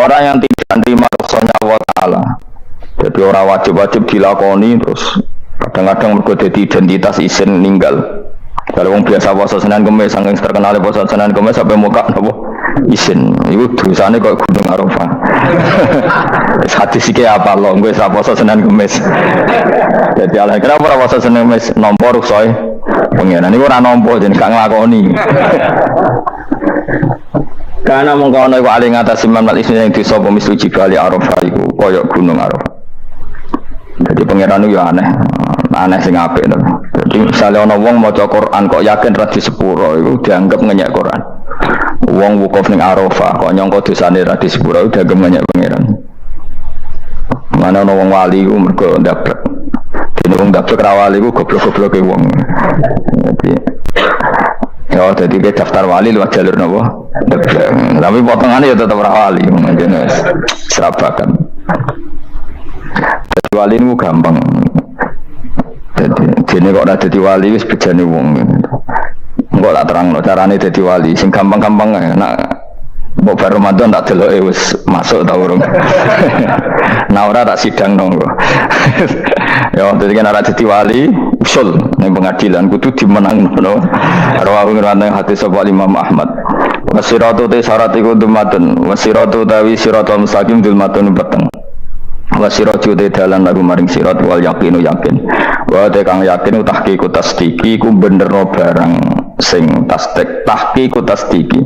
orang yang tidak menerima rukhsahnya Allah Ta'ala. Jadi orang wajib-wajib dilakoni terus kadang-kadang mergo dadi identitas isin ninggal. Kalau orang biasa puasa Senin Kamis, saking terkenal puasa Senin Kamis sampai muka napa isin. Iku dosane kok Gunung Arafah. Hadis iki apa lho, gue ora puasa Senin Kamis. Jadi ala kenapa ora puasa Senin Kamis nampa rukhsah pengiran niku ora nampa jeneng gak nglakoni. Karena mengkono iku ali ngatasi mamal isin yang disapa mislu jibali Arafah iku kaya Gunung Arafah. Jadi pengiran itu ya aneh sing apik to. Jadi misalnya ana wong maca Quran kok yakin ra di sepuro iku dianggap ngenyek Quran. Wong wukuf ning Arafah kok nyangka dosane ra di sepuro iku dianggap ngenyek pengiran. Mana ana wong wali iku mergo ndablek. Dene wong ndablek ra wali iku goblok-gobloke wong. Jadi ke daftar wali lewat jalur napa? Ndablek. Tapi potongannya ya tetap ra wali mungkin wis serabakan. Jadi wali itu gampang. Jadi kok ada jadi wali wis bejane wong. Enggak tak terangno carane dadi wali sing gampang-gampang nak mbok bar Ramadan tak deloke wis masuk ta urung. Nah ora tak sidang nang. Ya dadi kan ora dadi wali usul ning pengadilan kudu dimenangno. Rawahu ngene hadis sapa Imam Ahmad. Wasiratu te syarat iku dumatun, wasiratu tawi siratul mustaqim dumatun peteng. Wasiratu te dalan lagu maring sirat wal yaqinu yakin. Wa te kang yakin tahqiqu tasdiki ku benerno barang sing tahqiqu tasdiki.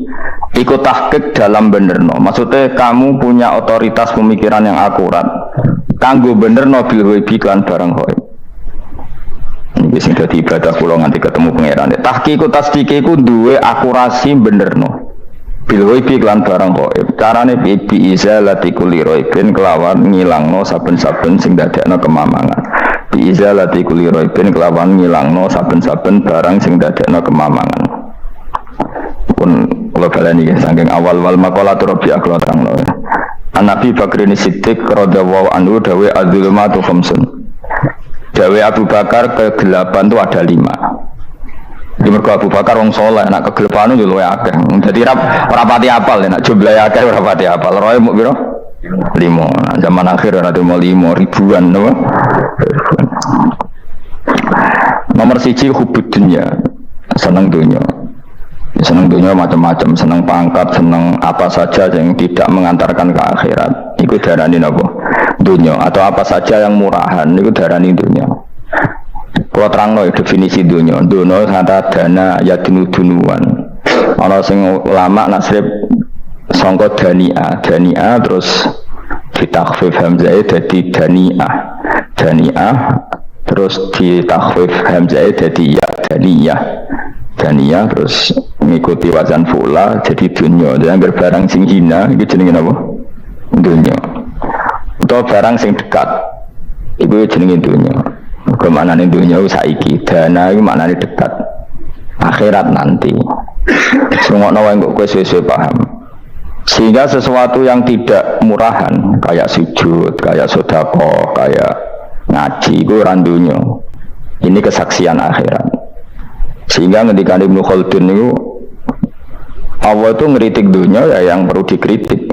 Iku tahqiq dalam benerno. Maksudnya kamu punya otoritas pemikiran yang akurat. Kanggo benerno bil ghaibi kan barang ghaib. Iki sing dadi ibadah kula nganti ketemu pangeran. Tahqiqu tasdiki ku duwe akurasi benerno. Bil ghaibi lan barang ghaib. Carane bi izalati kulli ghaibin kelawan ngilangno saben-saben sing dadekno kemamangan. Bi izalati kulli ghaibin kelawan ngilangno saben-saben barang sing dadekno kemamangan. Pun kula baleni saking awal-awal makalah Rabi'ah kula terangno. Nabi Bakrin Siddiq radhiyallahu anhu dawe adzulumatu khamsun. Dawe Abu Bakar kegelapan itu ada 5. Di mergo Abu Bakar wong saleh, nak kegelapan itu luwih akeh. Dadi rapati apal nek jumlahe akeh rapati apal. Roe muk piro? 5. Zaman akhir ora ada 5 ribuan no? Nomor 1 hubud dunya. Seneng dunya. Seneng dunia macam-macam, seneng pangkat, seneng apa saja yang tidak mengantarkan ke akhirat. Itu darani napa? Dunia. Atau apa saja yang murahan, itu darani dunia. Kalau terangno definisi dunia, dunia kata dana yadinu dunuan. Ana sing ulama nasrib sangka dania terus ditakhfif hamzah jadi daniah terus ditakhfif hamzah jadi ya daniyah terus mengikuti wazan fula jadi dunya. Jadi barang sing hina itu jenenge apa? Dunya. Atau barang sing dekat itu jenenge dunya. Kemanane dunya saiki, dana itu maknane dekat. Akhirat nanti. Sungokno wae kok kowe sesuai paham. Sehingga sesuatu yang tidak murahan kayak sujud, kayak sedekah, kayak ngaji itu ora dunya. Ini kesaksian akhirat. Sehingga ketika Ibnu Khaldun itu Allah itu ngeritik dunia ya yang perlu dikritik.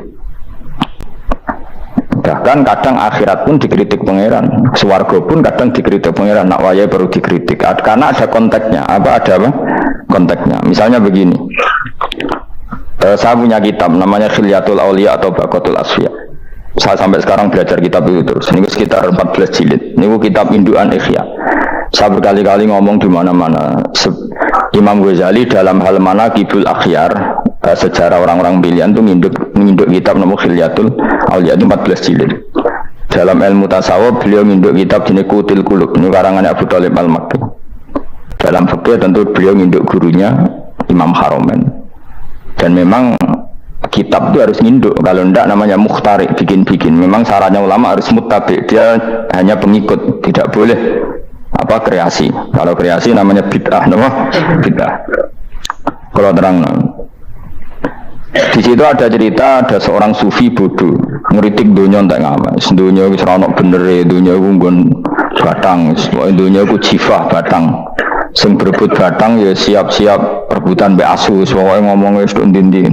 Bahkan kadang akhirat pun dikritik pangeran, swarga pun kadang dikritik pangeran. Nak waya perlu dikritik karena ada konteksnya. Ada apa? Konteksnya. Misalnya begini. Saya punya kitab namanya Khilyatul Auliya atau Baqatul Asfiya. Saya sampai sekarang belajar kitab itu terus. Ini sekitar 14 jilid. Ini kitab induan Ihya. Saya berkali-kali ngomong di mana-mana. Imam Ghazali dalam hal mana Kibul Akhyar, sejarah orang-orang pilihan itu menginduk kitab nama Khilyatul Auliya itu 14 jilid. Dalam ilmu tasawuf beliau menginduk kitab jenis Qutil Qulub, ini karangannya Abu Thalib Al-Makki. Dalam fikih tentu beliau menginduk gurunya Imam Haromen. Dan memang kitab itu harus nginduk, kalau tidak namanya mukhtarik, bikin-bikin. Memang syaratnya ulama harus muttabi, dia hanya pengikut, tidak boleh apa kreasi. Kalau kreasi namanya bid'ah, bid'ah. Kalau terang, di situ ada cerita ada seorang sufi bodoh ngeritik dunia tak ngamal. Dunia itu seronok bener, dunia itu nggon batang, dunia itu jifah batang. Sing berebut batang ya siap-siap rebutan be asu, soalnya ngomongnya sudah ndin.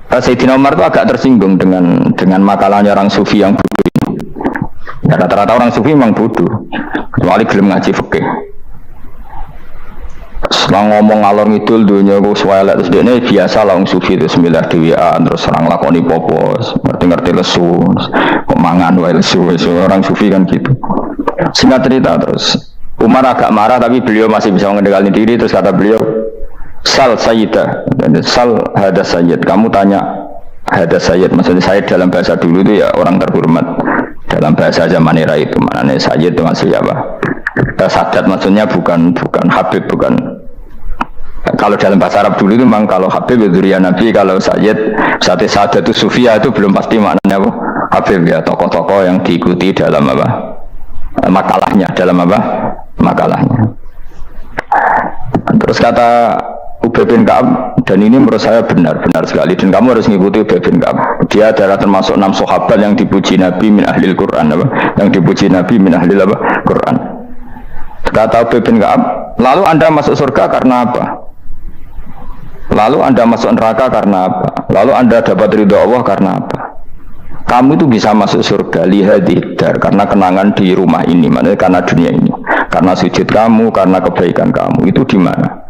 Sayyidina Umar itu agak tersinggung dengan makalahnya orang sufi yang bodoh ini. Ya, rata-rata orang sufi memang bodoh, kecuali gelem ngaji fikih. Selang ngomong ngalor ngidul dunia ku swelek terus dia ini biasa lah orang sufi itu semilah dewian terus orang lakoni popos ngerti-ngerti lesu kok mangan wae lesu orang sufi kan gitu. Singkat cerita terus Umar agak marah tapi beliau masih bisa mengendalikan diri terus kata beliau sal sayyidah sal hada sayyid kamu tanya hada sayyid maksudnya sayyid dalam bahasa dulu itu ya orang terhormat dalam bahasa zaman era itu maknanya sayyid itu maksudnya apa sadat maksudnya bukan habib bukan kalau dalam bahasa Arab dulu itu memang kalau habib itu ya Nabi kalau sayyid sadat itu sufia itu belum pasti maknanya apa habib ya tokoh-tokoh yang diikuti dalam apa makalahnya dalam apa makalahnya. Terus kata Ubay bin Ka'ab dan ini menurut saya benar sekali dan kamu harus mengikuti Ubay bin Ka'ab. Dia adalah termasuk 6 sahabat yang dipuji Nabi min ahlil Quran apa? Yang dipuji Nabi min ahlil apa? Quran. Kata Ubay bin Ka'ab, lalu Anda masuk surga karena apa? Lalu Anda masuk neraka karena apa? Lalu Anda dapat ridho Allah karena apa? Kamu itu bisa masuk surga lihadidar karena kenangan di rumah ini, maksudnya karena dunia ini, karena sujud kamu, karena kebaikan kamu. Itu di mana?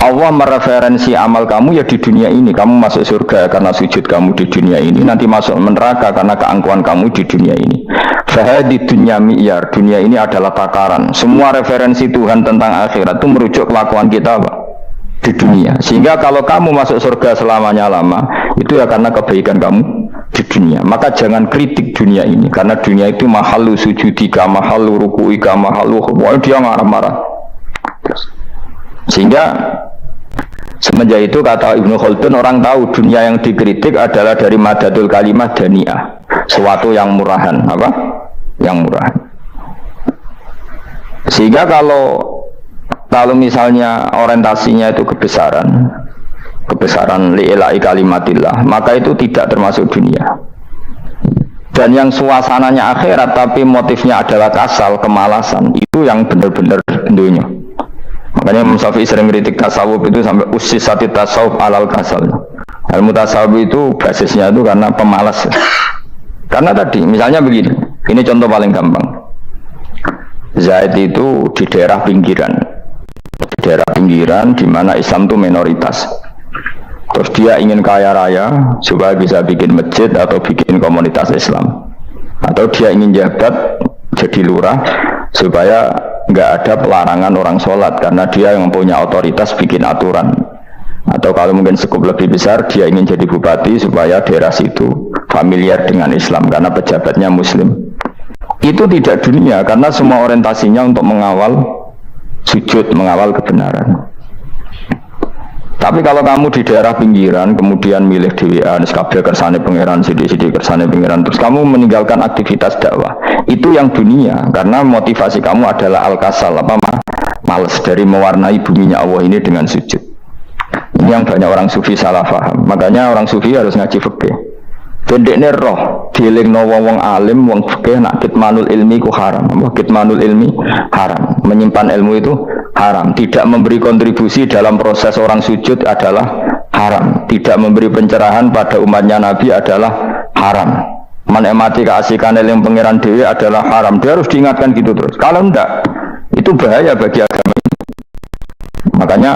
Allah mereferensi amal kamu ya di dunia ini. Kamu masuk surga karena sujud kamu di dunia ini. Nanti masuk neraka karena keangkuhan kamu di dunia ini. Fahadi dunya mi'yar. Dunia ini adalah takaran. Semua referensi Tuhan tentang akhirat itu merujuk kelakuan kita apa? Di dunia. Sehingga kalau kamu masuk surga selamanya lama, itu ya karena kebaikan kamu di dunia. Maka jangan kritik dunia ini. Karena dunia itu mahalu sujudika, mahalu ruku'ika, mahalu khubwa. Dia marah-marah. Sehingga semenjak itu kata Ibnu Khaldun orang tahu dunia yang dikritik adalah dari madadul kalimah dani'ah, sesuatu yang murahan apa? Yang murahan. Sehingga kalau misalnya orientasinya itu kebesaran li'ilai kalimatillah, maka itu tidak termasuk dunia. Dan yang suasananya akhirat tapi motifnya adalah kasal, kemalasan, itu yang benar-benar dunia. Makanya Imam Syafi'i sering kritik tasawuf itu sampai usisati tasawuf alal kasal. Ilmu tasawuf itu basisnya itu karena pemalas. Karena tadi misalnya begini, ini contoh paling gampang. Zaid itu di daerah pinggiran di mana Islam itu minoritas. Terus dia ingin kaya raya supaya bisa bikin masjid atau bikin komunitas Islam, atau dia ingin jabat jadi lurah supaya nggak ada pelarangan orang sholat karena dia yang punya otoritas bikin aturan, atau kalau mungkin skup lebih besar dia ingin jadi bupati supaya daerah situ familiar dengan Islam karena pejabatnya muslim. Itu tidak dunia karena semua orientasinya untuk mengawal sujud, mengawal kebenaran. Tapi kalau kamu di daerah pinggiran kemudian milih DWA, kabeh kersane pangeran, sidi-sidi kersane pangeran, terus kamu meninggalkan aktivitas dakwah, itu yang dunia karena motivasi kamu adalah al-kasal, males dari mewarnai buminya Allah ini dengan sujud. Ini yang banyak orang sufi salah paham. Makanya orang sufi harus ngaji fikih. Pendeknya roh dielingno wong alim wong fikih nak kitmanul ilmi ku haram. Kitmanul ilmi haram. Menyimpan ilmu itu haram. Tidak memberi kontribusi dalam proses orang sujud adalah haram. Tidak memberi pencerahan pada umatnya Nabi adalah haram. Menikmati keasikan yang pangeran dewi adalah haram. Dia harus diingatkan gitu terus. Kalau enggak, itu bahaya bagi agama ini. Makanya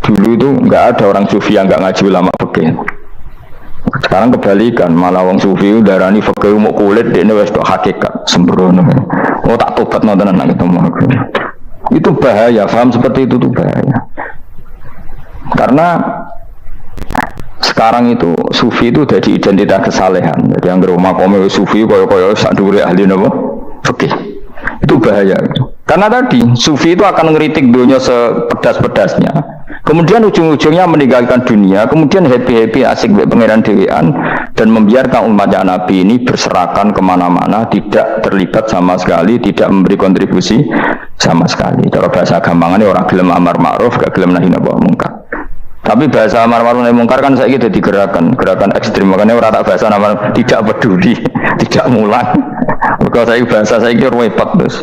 dulu itu enggak ada orang sufi yang enggak ngaji ulama fikih. Sekarang kebalikan, malah wong sufi darani fikih mau kulit dekne wis tok hakikat sembrono. Oh tak tobat nonton nang ketemu aku. Itu bahaya, paham seperti itu tuh bahaya. Karena sekarang itu sufi itu jadi identitas kesalehan. Jadi yang rumah kome sufi koyo-koyo sak dhuwure ahli napa? Fikih. Itu bahaya. Karena tadi sufi itu akan ngeritik dunia sepedas-pedasnya. Kemudian ujung-ujungnya meninggalkan dunia, kemudian happy-happy asik pangeran dewean dan membiarkan umatnya Nabi ini berserakan kemana-mana, tidak terlibat sama sekali, tidak memberi kontribusi sama sekali. Cara bahasa gampangannya orang gelem amar ma'ruf, gak gelem nahi mungkar. Tapi bahasa amar ma'ruf nahi mungkar kan saya gitu gerakan ekstrim, makanya orang tak bahasa amar tidak peduli, tidak mulang. Kalau saya bahasa saya kira repot terus.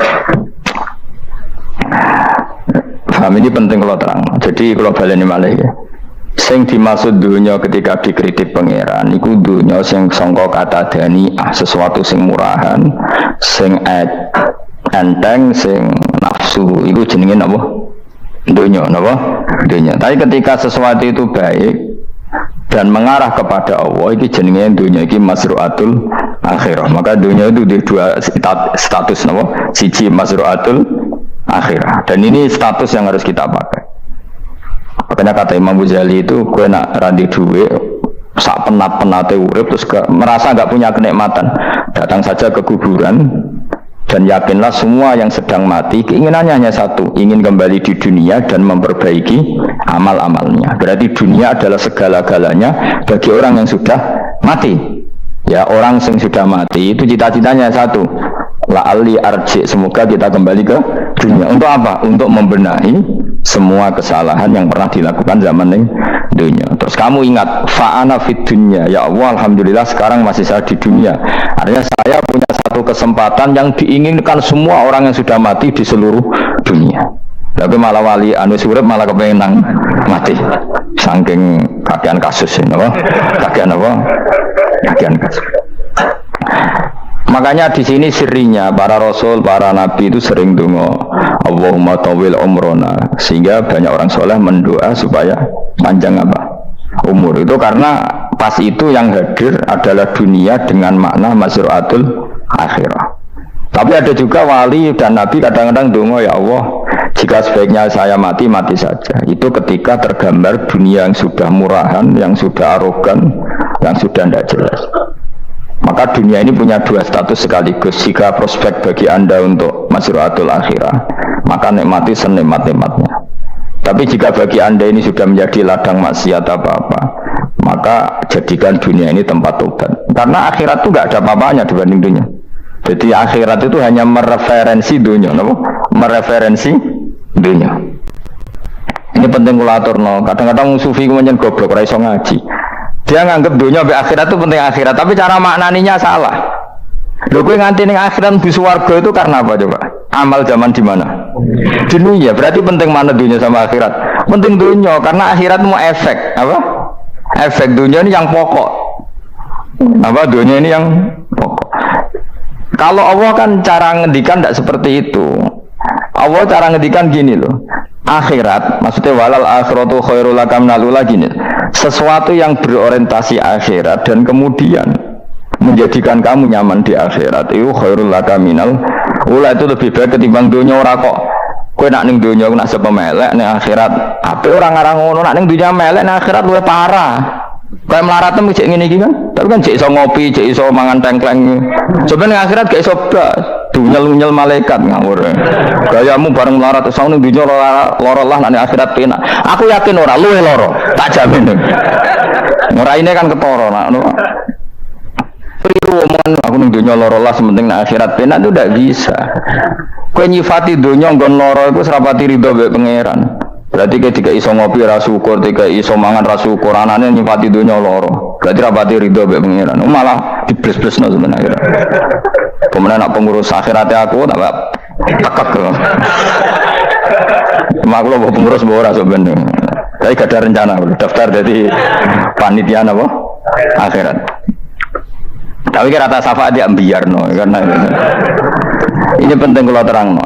Paham ini penting kalau terang. Jadi kalau baleni malih ya. Sing dimaksud dunya ketika dikritik pangeran iku dunya sing sangka kata dani'ah, sesuatu sing murahan, sing enteng, sing nafsu, iku jenenge napa? Dunya, napa? Dunya. Tapi ketika sesuatu itu baik dan mengarah kepada Allah, iki jenenge dunya iki masru'atul akhirah. Maka dunya itu di dua status napa? Siji masru'atul akhirah. Dan ini status yang harus kita pakai. Makanya kata Imam Ghazali itu, gue nak randi duit, sak penat-penate urip terus merasa nggak punya kenikmatan, datang saja ke kuburan dan yakinlah semua yang sedang mati keinginannya hanya satu, ingin kembali di dunia dan memperbaiki amal-amalnya. Berarti dunia adalah segala-galanya bagi orang yang sudah mati. Ya, orang yang sudah mati itu cita-citanya satu, la'alli arji, semoga kita kembali ke dunia. Untuk apa? Untuk membenahi semua kesalahan yang pernah dilakukan zaman ini dunia. Terus kamu ingat, fa'ana fid dunya, ya Allah, alhamdulillah sekarang masih saya di dunia. Artinya saya punya satu kesempatan yang diinginkan semua orang yang sudah mati di seluruh dunia. Tapi malah wali anu surip malah kepengen nang mati. Saking kakean kasus ini, apa? Kakean apa? Kakean kasus. Makanya di sini sirinya para rasul, para nabi itu sering donga Allahumma tawil umrona, sehingga banyak orang soleh mendoa supaya panjang apa? Umur. Itu karena pas itu yang hadir adalah dunia dengan makna masru'atul akhirah. Tapi ada juga wali dan nabi kadang-kadang donga, ya Allah, jika sebaiknya saya mati, mati saja. Itu ketika tergambar dunia yang sudah murahan, yang sudah arogan, yang sudah tidak jelas. Maka dunia ini punya dua status sekaligus. Jika prospek bagi Anda untuk masru'atul akhirah, maka nikmati senikmat-nikmatnya. Tapi jika bagi Anda ini sudah menjadi ladang maksiat apa-apa, maka jadikan dunia ini tempat tobat. Karena akhirat itu nggak ada apa-apanya dibanding dunia. Jadi akhirat itu hanya mereferensi dunia, mereferensi dunia. Ini penting kula aturno. Kadang-kadang sufi kemudian goblok ora iso ngaji. Dia nganggep dunia sampai akhirat itu penting akhirat, tapi cara maknaninya salah. Lho kowe nganti ning akhirat mlebu swarga itu karena apa coba? Amal zaman di mana? Dunia. Berarti penting mana dunia sama akhirat? Penting dunia karena akhirat mau efek, apa? Efek dunia ini yang pokok. Apa dunia ini yang pokok. Kalau Allah kan cara ngendikan tidak seperti itu. Allah cara ngendikan gini loh. Akhirat, maksudnya walal akhiratu khairul laka minal ula gini. Sesuatu yang berorientasi akhirat dan kemudian menjadikan kamu nyaman di akhirat itu khairul laka minal ula, itu lebih baik ketimbang dunia. Ora kok kowe nak ning dunia nak sepemelek ning akhirat ape ora ngarang ngono, nak ning dunia melek ning akhirat luwih parah. Kayak melaratnya cek ngene iki kan, tapi kan cek iso ngopi, cek iso mangan tengkleng. Coba ning akhirat gak iso blas, dunyel-dunyel malaikat ngawur. Gayamu bareng melarat iso ning dunya lara lah, nek akhirat penak. Aku yakin ora luwih lara, tak jamin. Nguraine kan ketara nak ngono. Priru omongan aku ning dunya lara lah sementing nek akhirat penak itu ndak bisa. Kowe nyifati dunya nggon lara iku serapati rido mbek pangeran. Berarti ketika iso ngopi ra syukur, ketika iso mangan ra syukur, anane nyifati dunya loro. Berarti rapati ridho mbek pangeran. Malah dibles-blesno sebenarnya. Kemudian nak pengurus akhirat aku tak tekek. Maklo pengurus ora sebenarnya. Tapi gak ada rencana daftar jadi panitia apa? Akhirat. Tapi kira rata syafaat dia ambiarno karena ini penting kalau terangno.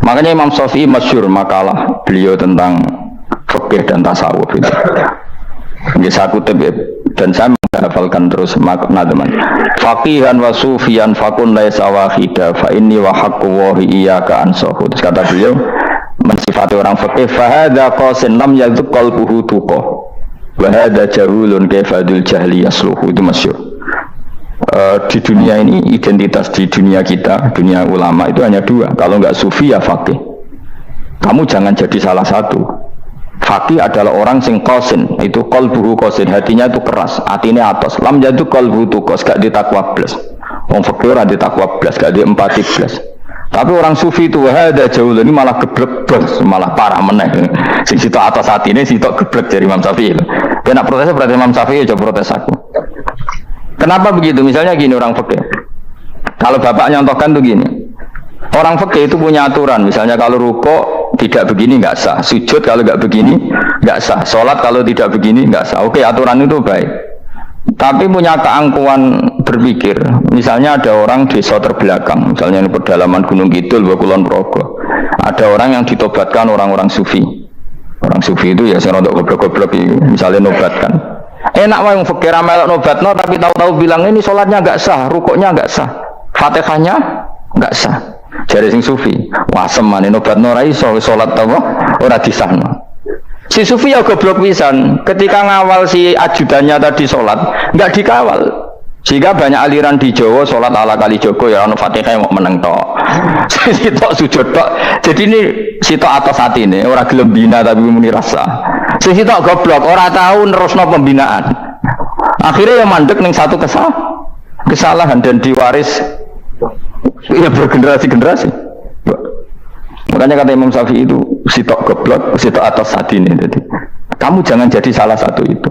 Makanya Imam Syafi'i masyhur makalah beliau tentang fikih dan tasawuf itu. Ini saya kutip dan saya menghafalkan terus makna teman. Faqihan wa sufiyan fakun laisa wahida fa inni wa haqqu wa iyyaka ansahu. Kata beliau mensifati orang fikih fa hadza qasin lam yadhq qalbuhu tuqa wa hadza jahulun kaifadul jahli yasluhu. Itu masyhur. Di dunia ini, identitas di dunia kita, dunia ulama itu hanya dua. Kalau nggak sufi ya faqih. Kamu jangan jadi salah satu. Faqih adalah orang sing qasin, itu qalbuhu qasin, hatinya itu keras, hatinya atos. Lam jadu qalbuhu tuqas, gak ditakwa blas. Wong faqih ora ditakwa blas, gak diempati blas. Tapi orang sufi itu ada jauh ini malah geblek blas, malah parah meneh. Sing sitok atas hatine, sitok geblek dari Imam Syafi'i. Dia nak protes berarti Imam Syafi'i aja protes aku. Kenapa begitu? Misalnya gini orang fikih. Kalau bapak nyontohkan tuh gini. Orang fikih itu punya aturan. Misalnya kalau rukuk tidak begini nggak sah, sujud kalau nggak begini nggak sah, sholat kalau tidak begini nggak sah. Oke, aturan itu baik. Tapi punya keangkuhan berpikir, misalnya ada orang desa terbelakang, misalnya di pedalaman Gunung Kidul, Kulon Progo, ada orang yang ditobatkan orang-orang sufi. Orang sufi itu ya saya untuk goblok-goblok, misalnya nobatkan. Enak wah yang fakir melok nobatno, tapi tahu-tahu bilang ini sholatnya nggak sah, rukuknya nggak sah, fatihahnya nggak sah. Jadi sing sufi, wah semane nobatno ra iso sholat apa ora disahno. Si sufi ya goblok pisan, ketika ngawal si ajudannya tadi sholat nggak dikawal, sehingga banyak aliran di Jawa sholat ala kali Joko ya anu fatihah mau meneng tok, sitok sujud tok. Jadi ini sitok atas hati ini orang gelem bina tapi muni rasa, sitok goblok orang tahu nerusno pembinaan, akhirnya yang mandek ning satu kesalahan dan diwaris ya bergenerasi-generasi. Makanya kata Imam Syafi'i itu sitok goblok, sitok atas hati ini. Jadi kamu jangan jadi salah satu itu.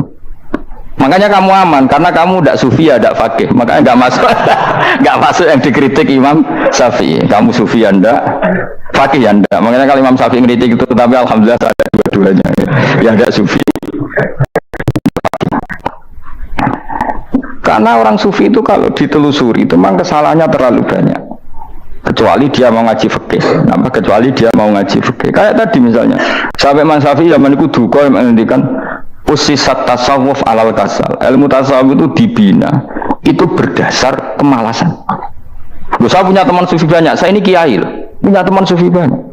Makanya kamu aman karena kamu tidak sufi ya tidak fakih. Makanya nggak masuk, nggak masuk yang dikritik Imam Syafi'i. Kamu sufi ya ndak, fakih ya ndak. Makanya kalau Imam Syafi'i kritik itu, tapi alhamdulillah ada dua-duanya. Yang nggak sufi. Karena orang sufi itu kalau ditelusuri itu memang kesalahannya terlalu banyak. Kecuali dia mau ngaji fikih, kecuali dia mau ngaji fikih. Kayak tadi misalnya, sampai Imam Syafi'i zaman itu duka yang menghentikan usisat tasawuf alal kasal. Ilmu tasawuf itu dibina, itu berdasar kemalasan. Loh, saya punya teman sufi banyak, saya ini kiai loh, punya teman sufi banyak.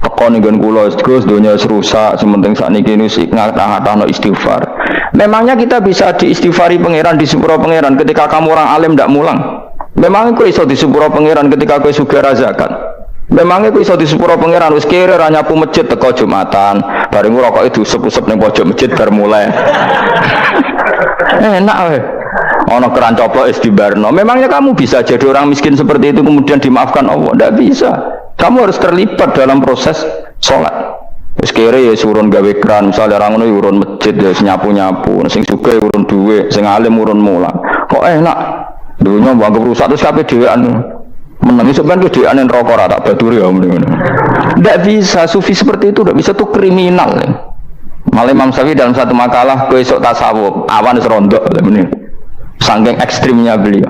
Tekon dengan kulo, Gus, dunia serusak, sementing saat ini ngatah-ngatah istighfar. Memangnya kita bisa diistighfari pangeran, di sepuro pangeran ketika kamu orang alim tidak mulang? Memangnya kau iso di sepuro pangeran ketika kau sugih zakat? Memangnya kau iso di sepuro pangeran wis kere ra nyapu masjid teko Jumatan, bareng ngrokok itu usep-usep ning pojok masjid bar mulai. Enak weh. Ono keran coplok is dibarno. Memangnya kamu bisa jadi orang miskin seperti itu kemudian dimaafkan Allah? Tidak bisa. Kamu harus terlibat dalam proses sholat. Wis kere ya urun gawe keran, misalnya orang ngono urun masjid ya nyapu-nyapu, sing sugih urun duwe, sing alim urun mulang. Kok enak? Dunia bangga rusak terus kabeh dhewean menangis sebenarnya dhewean neraka ora tak baturi ya ngono. Ndak bisa, sufi seperti itu ndak bisa, tuh kriminal. Malah Imam Syafi'i dalam satu makalah besok tasawuf awan wis rondok meneh. Saking ekstrimnya beliau.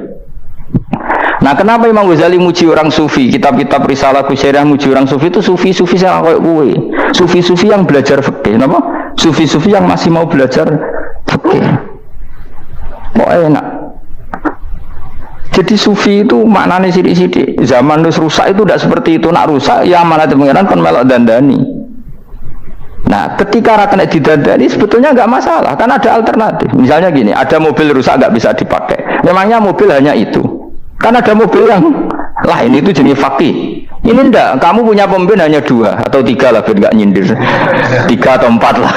Nah, kenapa Imam Ghazali muji orang sufi? Kitab-kitab risalah Qusairiyah muji orang sufi itu sufi-sufi yang kayak gue. Sufi-sufi yang belajar fikih, napa? Sufi-sufi yang masih mau belajar fikih. Kok enak? Jadi sufi itu maknanya sidik-sidik. Zaman itu rusak itu tidak seperti itu. Nak rusak ya amanat pengiran kan melok dandani. Nah, ketika rakan didandani sebetulnya nggak masalah, kan ada alternatif. Misalnya gini, ada mobil rusak nggak bisa dipakai. Memangnya mobil hanya itu? Kan ada mobil yang lain itu jenis fakih. Ini enggak, kamu punya pemimpin hanya 2 atau 3 lah, biar nggak nyindir. 3 atau 4 lah.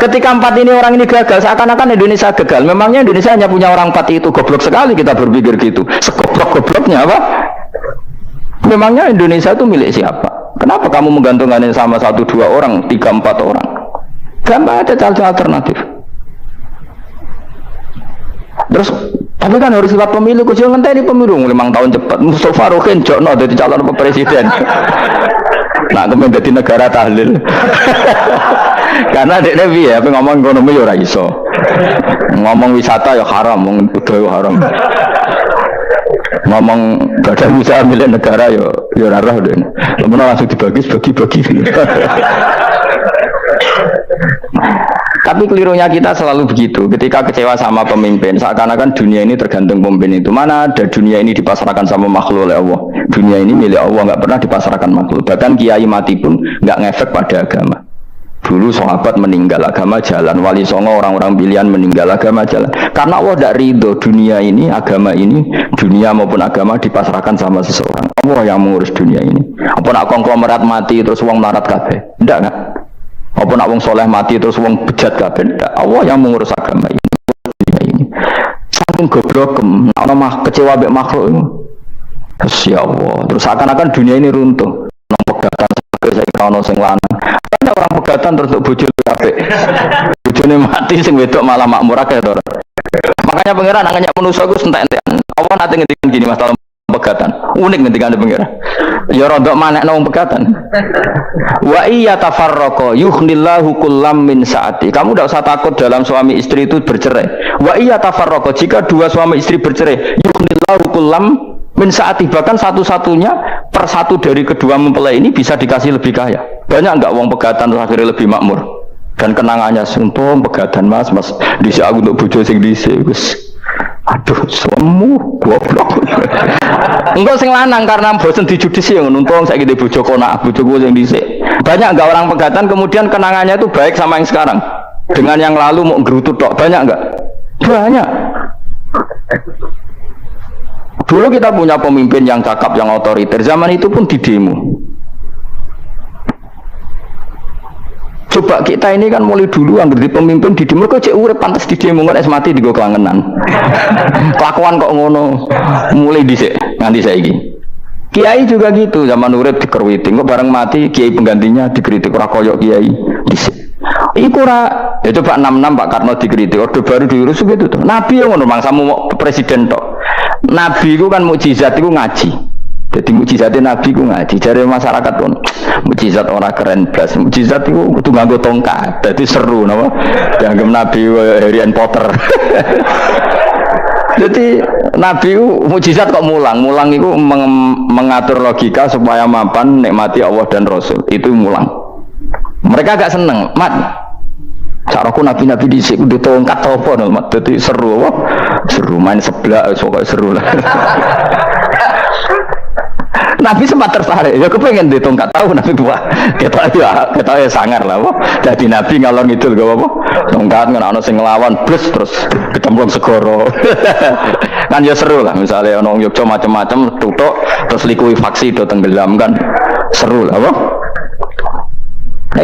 Ketika 4 ini orang ini gagal, seakan-akan Indonesia gagal. Memangnya Indonesia hanya punya orang 4 itu? Goblok sekali kita berpikir gitu. Segoblok-gobloknya apa? Memangnya Indonesia itu milik siapa? Kenapa kamu menggantungkannya sama 1-2 orang, 3-4 orang? Gampang ada cara alternatif. Terus, tapi kan harus lewat pemilu, kok jangan ngenteni pemilu 5 tahun cepat. Mustafa Rokin jokno jadi calon presiden. Nah, kemudian jadi negara tahlil. Karena dia nabi ya, ngomong ekonomi ya ora iso. Ngomong wisata ya haram, ngomong budaya haram. Ngomong badan usaha milik negara ya ora roh deh. Langsung dibagi-bagi. Tapi kelirunya kita selalu begitu. Ketika kecewa sama pemimpin, seakan-akan dunia ini tergantung pemimpin itu. Mana ada dunia ini dipasarkan sama makhluk oleh Allah. Dunia ini milik Allah, nggak pernah dipasarkan makhluk. Bahkan kiai mati pun nggak ngefek pada agama. Dulu sahabat meninggal agama jalan, wali songo orang-orang pilihan meninggal agama jalan. Karena Allah tidak ridho dunia ini, agama ini, dunia maupun agama dipasarkan sama seseorang. Allah yang mengurus dunia ini. Apa nak konglomerat mati terus uang melarat kabeh? Tidak kan? Apa nak wong soleh mati terus wong bejat kabeh? Ndak. Allah yang mengurus agama ini. Saking goblok, ana kecewa mek makhluk itu. Terus ya Allah, terus seakan-akan dunia ini runtuh. Nang pegatan saiki ana sing lanang. Ana orang pegatan terus bojo kabeh. Bojone mati sing wedok malah makmur akeh to. Makanya pangeran nanya manusa iku entek-entekan. Allah nate ngendikan gini masalah pegatan. Unik ngendikan pangeran. Ya rodok manekno wong pegatan. Wa iya tafarraqa yughnillahu kullam min saati. Kamu tidak usah takut dalam suami istri itu bercerai. Wa iya tafarraqa, jika dua suami istri bercerai, yughnillahu kullam min saati, bahkan satu-satunya per satu dari kedua mempelai ini bisa dikasih lebih kaya. Banyak enggak wong pegatan terus akhirnya lebih makmur. Dan kenangannya sumpah pegatan Mas dhisik aku untuk bojo sing dhisik wis. Aduh, semu goblok. Engko sing lanang karena bosen dijudisi ngono, untung saiki bojo konak, bojoku sing dhisik. Banyak enggak orang pegatan kemudian kenangannya itu baik sama yang sekarang. Dengan yang lalu mau ngerutut tok, banyak enggak? Banyak. Dulu kita punya pemimpin yang cakap, yang otoriter. Zaman itu pun di demo. Coba kita ini kan mulai dulu anggar di pemimpin di demo kok cek urip pantas di demo kan es mati digo kelangenan. Kelakuan kok ngono. Mulai dhisik nganti saiki. Kiai juga gitu, zaman urip dikerwiti, kok bareng mati kiai penggantinya dikritik ora koyok kiai dhisik. Iku ora ya coba 66 Pak Karno dikritik, orde baru diurus gitu tuh. Nabi yang ngono mangsamu presiden tok. Nabi itu kan mukjizat itu ngaji. Jadi mukjizatnya Nabi ku ngaji. Dari masyarakat pun mukjizat orang keren blas. Mukjizat itu kudu nganggo tongkat. Jadi seru napa? Dianggap Nabi Harry Potter. Jadi Nabi itu mukjizat kok mulang. Mulang itu mengatur logika supaya mapan nikmati Allah dan Rasul. Itu mulang. Mereka agak seneng. Mat, saraku nabi-nabi dhisik kudu tongkat apa no, Mat. Jadi seru apa? Seru main sebelah pokoknya seru lah. Nabi sempat tertarik, ya kepengen di tongkat tahu Nabi tua, kita ya sangar lah, wah. Jadi Nabi ngalor ngidul gak apa, tongkat nggak ada sing ngelawan, plus terus kecemplung segoro, kan ya seru lah. Misalnya orang Yogyo macam-macam, tutuk terus likuifaksi itu tenggelam kan, seru lah, wah. Nah,